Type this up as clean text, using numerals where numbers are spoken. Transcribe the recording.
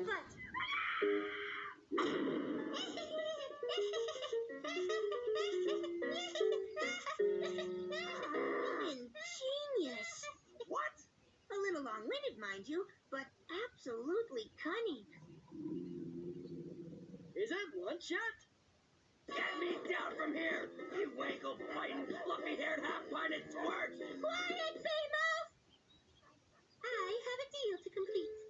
But ingenious. What? A little long-winded, mind you, but absolutely cunning. Is that lunch yet? Get me down from here, you ankle-biting, fluffy-haired, half-pinted twerp! Quiet, Famous! I have a deal to complete.